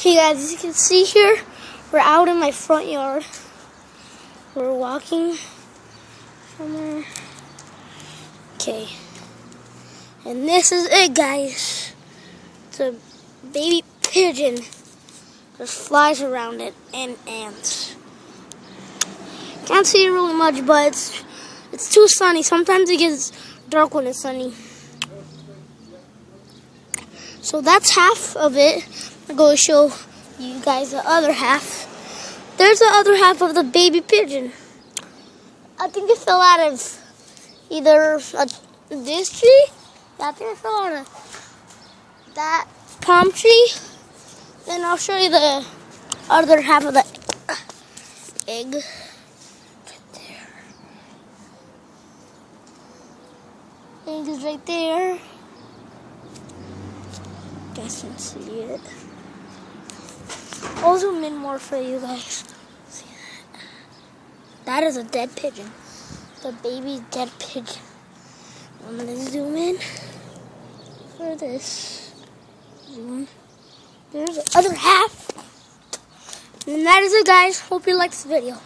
Okay guys, as you can see here, we're out in my front yard. We're walking somewhere. Okay. And this is it, guys. It's a baby pigeon. There's flies around it and ants. Can't see it really much, but it's too sunny. Sometimes it gets dark when it's sunny. So that's half of it. I'm going to show you guys the other half. There's the other half of the baby pigeon. I think it fell out of either this tree. Yeah, I think it fell out of that palm tree. Then I'll show you the other half of the egg. Right there. Egg is right there. You guys can see it. I'll zoom in more for you guys. See that? That is a dead pigeon. The baby dead pigeon. I'm gonna zoom in for this. Zoom. There's the other half. And that is it, guys. Hope you liked this video.